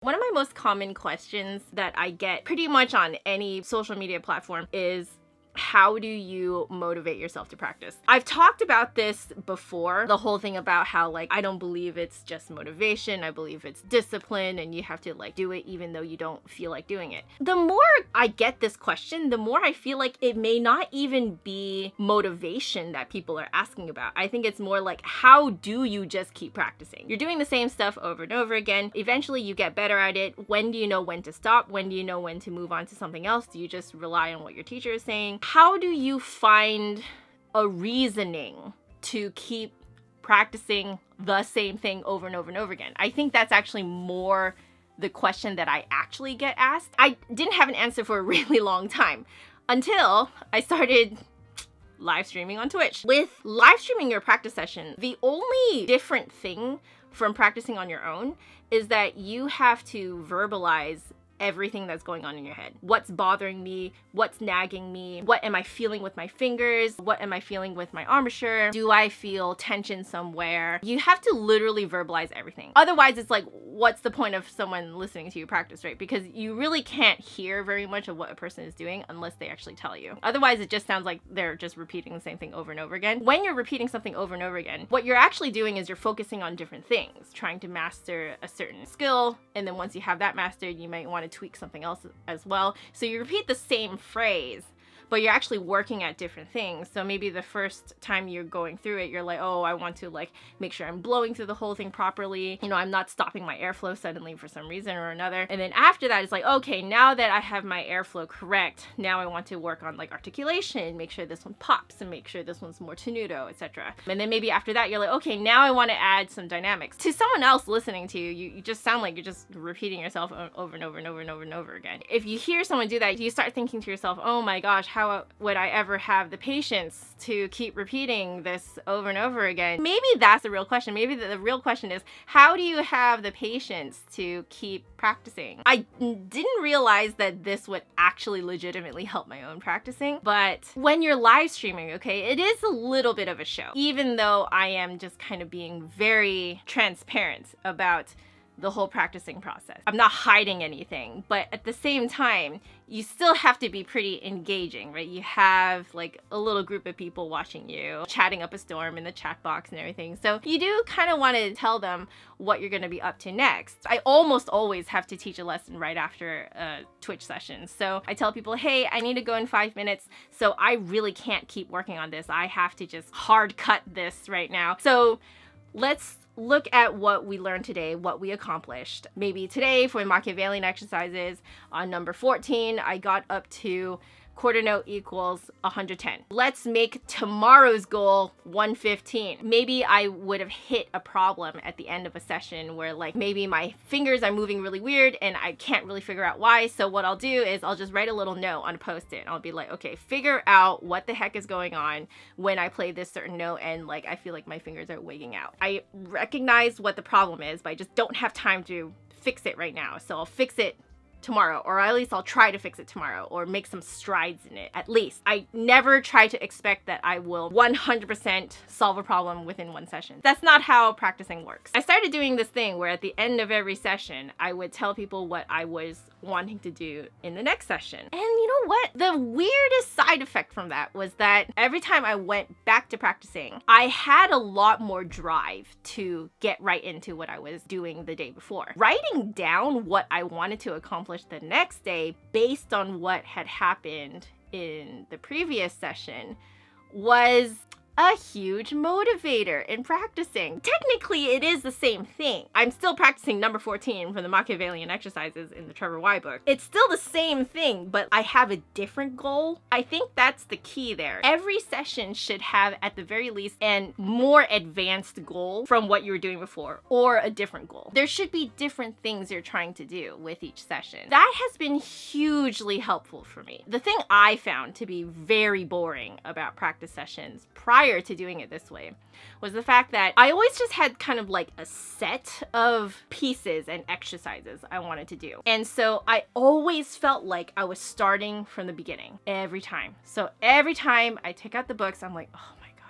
One of my most common questions that I get pretty much on any social media platform is, how do you motivate yourself to practice? I've talked about this before, the whole thing about how I don't believe it's just motivation. I believe it's discipline and you have to do it even though you don't feel like doing it. The more I get this question, the more I feel like it may not even be motivation that people are asking about. I think it's more how do you just keep practicing? You're doing the same stuff over and over again. Eventually you get better at it. When do you know when to stop? When do you know when to move on to something else? Do you just rely on what your teacher is saying? How do you find a reasoning to keep practicing the same thing over and over and over again? I think that's actually more the question that I actually get asked. I didn't have an answer for a really long time until I started live streaming on Twitch. With live streaming your practice session, the only different thing from practicing on your own is that you have to verbalize everything that's going on in your head. What's bothering me? What's nagging me? What am I feeling with my fingers? What am I feeling with my embouchure? Do I feel tension somewhere? You have to literally verbalize everything. Otherwise, it's what's the point of someone listening to you practice, right? Because you really can't hear very much of what a person is doing unless they actually tell you. Otherwise, it just sounds like they're just repeating the same thing over and over again. When you're repeating something over and over again, what you're actually doing is you're focusing on different things, trying to master a certain skill. And then once you have that mastered, you might want to tweak something else as well. So you repeat the same phrase, but you're actually working at different things. So maybe the first time you're going through it, you're oh, I want to make sure I'm blowing through the whole thing properly. I'm not stopping my airflow suddenly for some reason or another. And then after that, it's okay, now that I have my airflow correct, now I want to work on articulation, make sure this one pops and make sure this one's more tenuto, etc. And then maybe after that, you're okay, now I want to add some dynamics. To someone else listening to you, you just sound like you're just repeating yourself over and over and over and over and over again. If you hear someone do that, you start thinking to yourself, oh my gosh, how would I ever have the patience to keep repeating this over and over again? Maybe that's the real question. Maybe the real question is, how do you have the patience to keep practicing? I didn't realize that this would actually legitimately help my own practicing, but when you're live streaming, okay, it is a little bit of a show, even though I am just kind of being very transparent about the whole practicing process. I'm not hiding anything, but at the same time, you still have to be pretty engaging, right? You have a little group of people watching you, chatting up a storm in the chat box and everything. So you do kind of want to tell them what you're going to be up to next. I almost always have to teach a lesson right after a Twitch session. So I tell people, hey, I need to go in 5 minutes. So I really can't keep working on this. I have to just hard cut this right now. So let's look at what we learned today, what we accomplished. Maybe today for Machiavellian exercises on number 14, I got up to quarter note equals 110. Let's make tomorrow's goal 115. Maybe I would have hit a problem at the end of a session where maybe my fingers are moving really weird and I can't really figure out why. So what I'll do is I'll just write a little note on a post-it. I'll be okay, figure out what the heck is going on when I play this certain note and I feel like my fingers are wigging out. I recognize what the problem is, but I just don't have time to fix it right now. So I'll fix it tomorrow, or at least I'll try to fix it tomorrow or make some strides in it. At least I never try to expect that I will 100% solve a problem within one session. That's not how practicing works. I started doing this thing where at the end of every session, I would tell people what I was wanting to do in the next session. And you know what? The weirdest side effect from that was that every time I went back to practicing, I had a lot more drive to get right into what I was doing the day before. Writing down what I wanted to accomplish the next day based on what had happened in the previous session was a huge motivator in practicing. Technically, it is the same thing. I'm still practicing number 14 from the Machiavellian exercises in the Trevor Y book. It's still the same thing, but I have a different goal. I think that's the key there. Every session should have, at the very least, a more advanced goal from what you were doing before, or a different goal. There should be different things you're trying to do with each session. That has been hugely helpful for me. The thing I found to be very boring about practice sessions prior to doing it this way was the fact that I always just had kind of a set of pieces and exercises I wanted to do. And so I always felt like I was starting from the beginning every time. So every time I take out the books, I'm oh my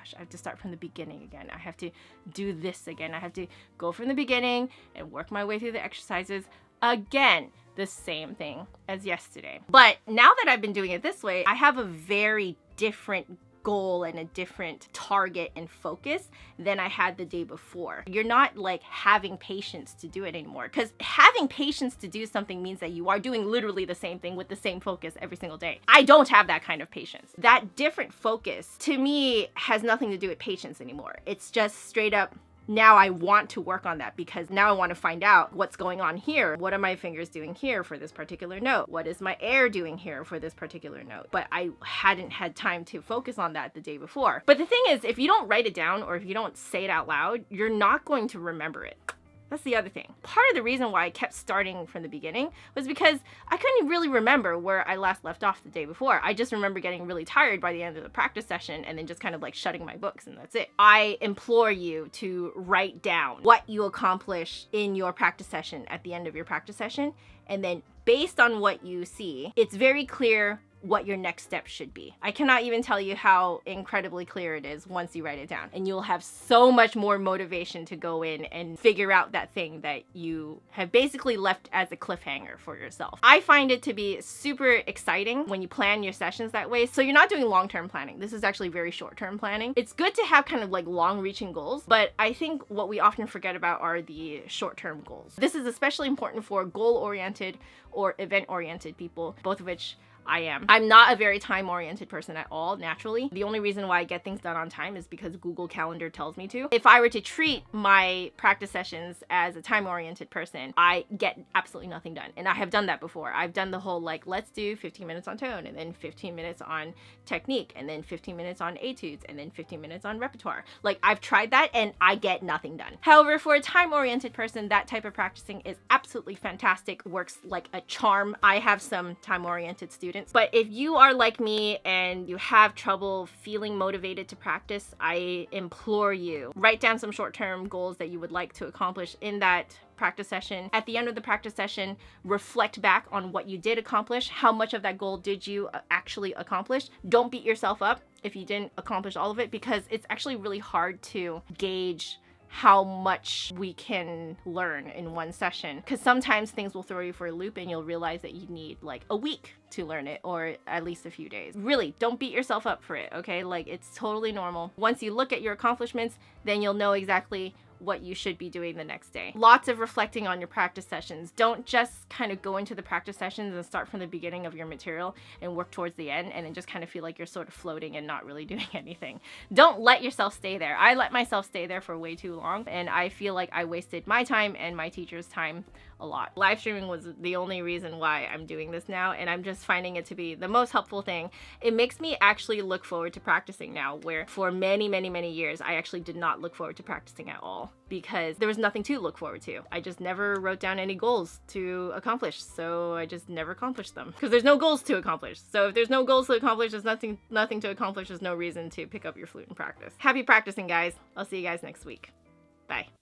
gosh, I have to start from the beginning again. I have to do this again. I have to go from the beginning and work my way through the exercises Again, the same thing as yesterday. But now that I've been doing it this way, I have a very different goal and a different target and focus than I had the day before. You're not like having patience to do it anymore, because having patience to do something means that you are doing literally the same thing with the same focus every single day. I don't have that kind of patience. That different focus to me has nothing to do with patience anymore. It's just straight up, now I want to work on that because now I want to find out what's going on here. What are my fingers doing here for this particular note? What is my air doing here for this particular note? But I hadn't had time to focus on that the day before. But the thing is, if you don't write it down or if you don't say it out loud, you're not going to remember it. That's the other thing. Part of the reason why I kept starting from the beginning was because I couldn't really remember where I last left off the day before. I just remember getting really tired by the end of the practice session and then just kind of like shutting my books, and that's it. I implore you to write down what you accomplish in your practice session at the end of your practice session, and then based on what you see, it's very clear what your next step should be. I cannot even tell you how incredibly clear it is once you write it down, and you'll have so much more motivation to go in and figure out that thing that you have basically left as a cliffhanger for yourself. I find it to be super exciting when you plan your sessions that way. So you're not doing long-term planning. This is actually very short-term planning. It's good to have kind of like long-reaching goals, but I think what we often forget about are the short-term goals. This is especially important for goal-oriented or event-oriented people, both of which I am. I'm not a very time-oriented person at all, naturally. The only reason why I get things done on time is because Google Calendar tells me to. If I were to treat my practice sessions as a time-oriented person, I get absolutely nothing done. And I have done that before. I've done the whole like, let's do 15 minutes on tone, and then 15 minutes on technique, and then 15 minutes on etudes, and then 15 minutes on repertoire. Like, I've tried that and I get nothing done. However, for a time-oriented person, that type of practicing is absolutely fantastic, works like a charm. I have some time-oriented students. But if you are like me and you have trouble feeling motivated to practice, I implore you, write down some short-term goals that you would like to accomplish in that practice session. At the end of the practice session, reflect back on what you did accomplish. How much of that goal did you actually accomplish? Don't beat yourself up if you didn't accomplish all of it, because it's actually really hard to gauge how much we can learn in one session, because sometimes things will throw you for a loop and you'll realize that you need like a week to learn it, or at least a few days. Really, don't beat yourself up for it, okay? Like, it's totally normal. Once you look at your accomplishments, then you'll know exactly what you should be doing the next day. Lots of reflecting on your practice sessions. Don't just kind of go into the practice sessions and start from the beginning of your material and work towards the end and then just kind of feel like you're sort of floating and not really doing anything. Don't let yourself stay there. I let myself stay there for way too long, and I feel like I wasted my time and my teacher's time a lot. Live streaming was the only reason why I'm doing this now, and I'm just finding it to be the most helpful thing. It makes me actually look forward to practicing now, where for many, many, many years, I actually did not look forward to practicing at all because there was nothing to look forward to. I just never wrote down any goals to accomplish, so I just never accomplished them because there's no goals to accomplish. So if there's no goals to accomplish, there's nothing to accomplish, there's no reason to pick up your flute and practice. Happy practicing, guys. I'll see you guys next week. Bye.